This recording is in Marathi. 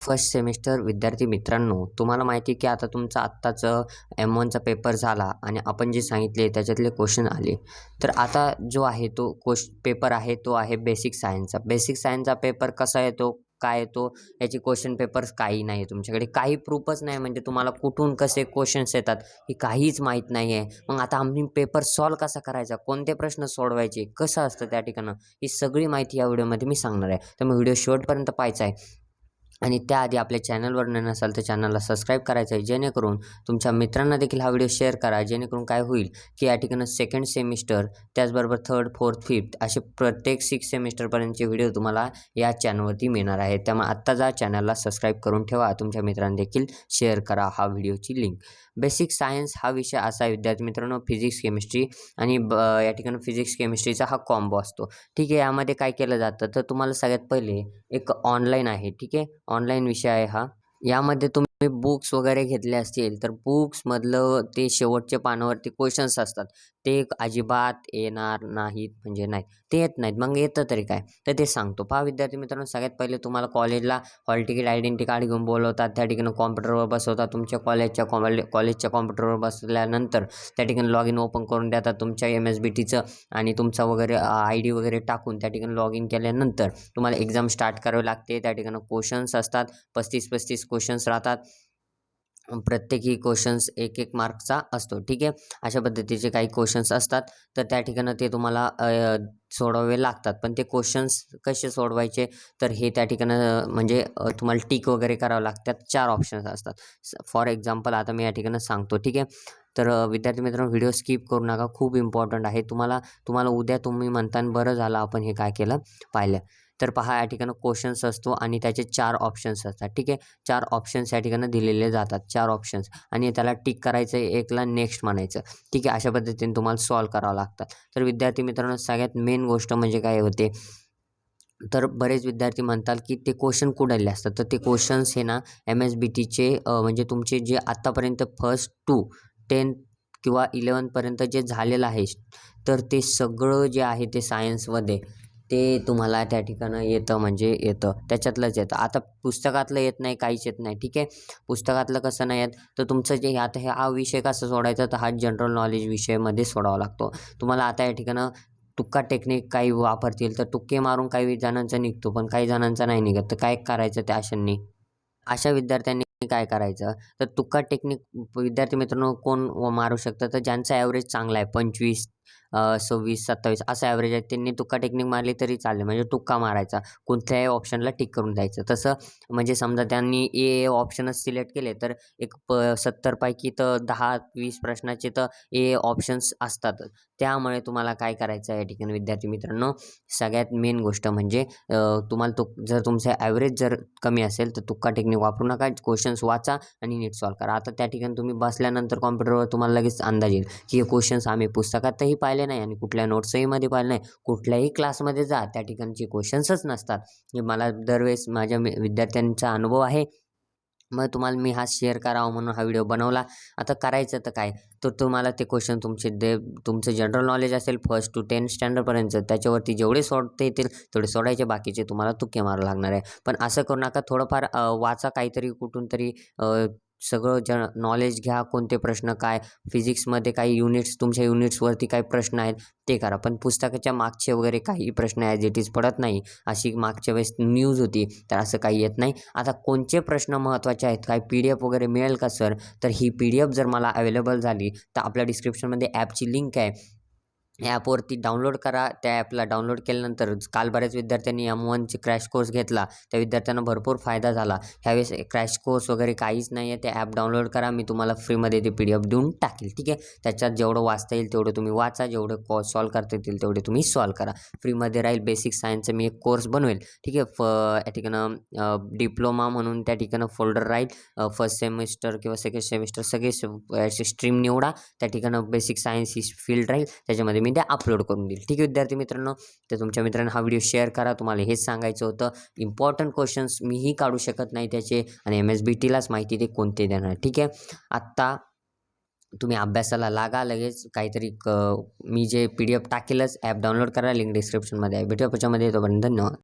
फर्स्ट सेमिस्टर विद्यार्थी मित्रांनो, तुम्हाला माहिती आहे की आता तुमचा आत्ताचं M1चा पेपर झाला आणि आपण जे सांगितले त्याच्यातले क्वेश्चन आले. तर आता जो आहे तो पेपर आहे तो आहे बेसिक सायन्सचा. बेसिक सायन्सचा पेपर कसा येतो, काय येतो, याची क्वेश्चन पेपर्स काही नाही आहे तुमच्याकडे. काही प्रूफच नाही, म्हणजे तुम्हाला कुठून कसे क्वेश्चन्स येतात हे काहीच माहीत नाही आहे. मग आता आम्ही पेपर सॉल्व कसा करायचा, कोणते प्रश्न सोडवायचे, कसं असतं त्या ठिकाणं, ही सगळी माहिती या व्हिडिओमध्ये मी सांगणार आहे. तर मग व्हिडिओ शेवटपर्यंत पाहायचा आहे. आणि त्याआधी आपल्या चॅनलवर नसाल तर चॅनलला सबस्क्राईब करायचं आहे, जेणेकरून तुमच्या मित्रांना देखील हा व्हिडिओ शेअर करा. जेणेकरून काय होईल की या ठिकाणी सेकंड सेमिस्टर, त्याचबरोबर थर्ड, फोर्थ, फिफ्थ असे प्रत्येक 6 सेमिस्टरपर्यंतचे व्हिडिओ तुम्हाला या चॅनलवरती मिळणार आहे. त्यामुळे आत्ता जा चॅनलला सबस्क्राईब करून ठेवा, तुमच्या मित्रांना देखील शेअर करा हा व्हिडिओची लिंक. बेसिक सायन्स हा विषय असा आहे विद्यार्थी मित्रांनो, फिजिक्स केमिस्ट्री आणि या ठिकाणी फिजिक्स केमिस्ट्रीचा हा कॉम्बो असतो. ठीक आहे, यामध्ये काय केलं जातं तर तुम्हाला सगळ्यात पहिले एक ऑनलाईन आहे. ठीक आहे, ऑनलाईन विषय आहे हा. यामध्ये तुम्ही बुक्स वगैरे घेतले असतील तर बुक्समधलं ते शेवटच्या पानावरती क्वेश्चन्स असतात, ते अजिबात येणार नाहीत, म्हणजे नाही ते येत नाहीत. मग येतं तरी काय, तर ते सांगतो. पहा विद्यार्थी मित्रांनो, सगळ्यात पहिले तुम्हाला कॉलेजला हॉल तिकीट, आयडेंटिटी कार्ड घेऊन बोलवतात. त्या ठिकाणी कॉम्प्युटरवर बसवतात. तुमच्या कॉलेजच्या कॉम्प्युटरवर बसल्यानंतर त्या ठिकाणी लॉग इन ओपन करून देतात तुमच्या MSBTचं, आणि तुमचा वगैरे ID वगैरे टाकून त्या ठिकाणी लॉग इन केल्यानंतर तुम्हाला एक्झाम स्टार्ट करावी लागते. त्या ठिकाणी क्वेश्चन्स असतात, 35 क्वेश्चन्स राहतात. प्रत्येकी क्वेश्चन्स 1 मार्कचा असतो. ठीक आहे, अशा पद्धतीचे काही क्वेश्चन्स असतात. तर त्या ठिकाणी ते तुम्हाला सोडवावे लागतात. पण ते क्वेश्चन्स कसे सोडवायचे, तर हे त्या ठिकाणं म्हणजे तुम्हाला टिक वगैरे करावं लागतात. 4 ऑप्शन्स असतात. फॉर एक्झाम्पल आता मी या ठिकाणी सांगतो. ठीक आहे, तर विद्यार्थी मित्रांनो, व्हिडिओ स्किप करू नका, खूप इम्पॉर्टंट आहे. तुम्हाला उद्या तुम्ही म्हणताना बरं झालं आपण हे काय केलं, पाहिलं. तर पहा, या ठिकाणी क्वेश्चन्स असतो आणि त्याचे 4 ऑप्शन्स असतात. ठीक आहे, 4 ऑप्शन्स या ठिकाणी दिलेले जातात, 4 ऑप्शन्स, आणि त्याला टिक करायचं, एकला नेक्स्ट म्हणायचं. ठीक आहे, अशा पद्धतीने तुम्हाला सॉल्व करावं लागतात. तर विद्यार्थी मित्रांनो, सगळ्यात मेन गोष्ट म्हणजे काय होते, तर बरेच विद्यार्थी म्हणतात की ते क्वेश्चन कुठले असतात, तर ते क्वेश्चन्स हे ना MSBTचे म्हणजे तुमचे जे आत्तापर्यंत फर्स्ट टू 10th किंवा 11th जे झालेलं आहे, तर ते सगळं जे आहे ते सायन्समध्ये ते तुम्हाला त्या ठिकाणं येतं, म्हणजे येतं, त्याच्यातलंच येतं. आता पुस्तकातलं येत नाही, काहीच येत नाही. ठीक आहे, पुस्तकातलं कसं नाही येत, तर तुमचं जे आता हा विषय कसा सोडायचा, तर हा जनरल नॉलेज विषयामध्ये सोडावा लागतो तुम्हाला. आता या ठिकाणं तुक्का टेक्निक काही वापरतील, तर तुक्के मारून काही जणांचा निघतो, पण काही जणांचा नाही निघत. तर काय करायचं त्या अशा विद्यार्थ्यांनी काय करायचं, तर तुक्का टेक्निक विद्यार्थी मित्रांनो कोण मारू शकतं, तर ज्यांचा ॲव्हरेज चांगला आहे, 25, 26, 27 असं ॲव्हरेज आहे, त्यांनी तुक्का टेक्निक मारली तरी चालेल. म्हणजे तुक्का मारायचा, कोणत्याही ऑप्शनला टिक करून द्यायचं. तसं म्हणजे समजा त्यांनी ए ऑप्शनच सिलेक्ट केले, तर एक 70 पैकी तर 10-20 प्रश्नाचे तर ए ऑप्शन्स असतातच. त्यामुळे तुम्हाला काय करायचं आहे या ठिकाणी विद्यार्थी मित्रांनो, सगळ्यात मेन गोष्ट म्हणजे तुम्हाला जर तुमचा ॲव्हरेज जर कमी असेल, तर तुक्का टेक्निक वापरू नका. क्वेश्चन्स वाचा आणि नीट सॉल्व करा. आता त्या ठिकाणी तुम्ही बसल्यानंतर कॉम्प्युटरवर तुम्हाला लगेच अंदाज येईल की हे क्वेश्चन्स आम्ही पुस्तकातही पाहिले नाही आणि कुठल्या नोट्सही मध्ये पाहिले नाही. कुठल्याही क्लासमध्ये जा, त्या ठिकाणचे क्वेश्चन्सच नसतात. हे मला दरवेळेस माझ्या विद्यार्थ्यांचा अनुभव आहे. मग तुम्हाला मी हा शेअर करावा म्हणून हा व्हिडिओ बनवला. आता करायचं तर काय, तर तुम्हाला ते क्वेश्चन तुमचं जनरल नॉलेज असेल फर्स्ट टू 10th स्टँडर्डपर्यंत, त्याच्यावरती जेवढे सोडता येतील तेवढे सोडायचे, बाकीचे तुम्हाला तुक्के मारावं लागणार आहे. पण असं करू नका, थोडंफार वाचा काहीतरी कुठून तरी, सगळं नॉलेज घ्या. कोणते प्रश्न काय, फिजिक्समध्ये काही युनिट्स, तुमच्या युनिट्सवरती काही प्रश्न आहेत ते करा. पण पुस्तकाच्या मागचे वगैरे काही प्रश्न ॲज इट इज पडत नाही, अशी मागच्या वेळेस न्यूज होती, तर असं काही येत नाही. आता कोणते प्रश्न महत्त्वाचे आहेत, काही PDF वगैरे मिळेल का सर, तर ही PDF जर मला अवेलेबल झाली तर आपल्या डिस्क्रिप्शनमध्ये ॲपची लिंक आहे, ॲपवरती डाउनलोड करा. त्या ॲपला डाउनलोड केल्यानंतर काल बऱ्याच विद्यार्थ्यांनी M1चे क्रॅश कोर्स घेतला, त्या विद्यार्थ्यांना भरपूर फायदा झाला. ह्यावेळेस क्रॅश कोर्स वगैरे काहीच नाही आहे, ते ॲप डाउनलोड करा, मी तुम्हाला फ्रीमध्ये ते PDF देऊन टाकेल. ठीक आहे, त्याच्यात जेवढं वाचता येईल तेवढं तुम्ही वाचा, जेवढं सॉल्व करता येतील तेवढे तुम्ही सॉल्व करा. फ्रीमध्ये राहील. बेसिक सायन्सचं मी एक कोर्स बनवेल. ठीक आहे, या ठिकाणं डिप्लोमा म्हणून त्या ठिकाणं फोल्डर राहील. फर्स्ट सेमिस्टर किंवा सेकंड सेमिस्टर सगळे स्ट्रीम निवडा, त्या ठिकाणं बेसिक सायन्स ही फील्ड राहील, त्याच्यामध्ये मी ते अपलोड करून देईल. ठीक आहे विद्यार्थी मित्रांनो, तर तुमच्या मित्रांना हा व्हिडिओ शेअर करा. तुम्हाला हेच सांगायचं होतं, इम्पॉर्टंट क्वेश्चन्स मीही काढू शकत नाही त्याचे, आणि MSBTलाच माहिती ते कोणते देणार. ठीक आहे, आत्ता तुम्ही अभ्यासाला लागा लगेच. काहीतरी मी जे PDF टाकेलच, ॲप डाउनलोड करा, लिंक डिस्क्रिप्शनमध्ये आहे. भेटूया पुढच्यामध्ये, तोपर्यंत धन्यवाद.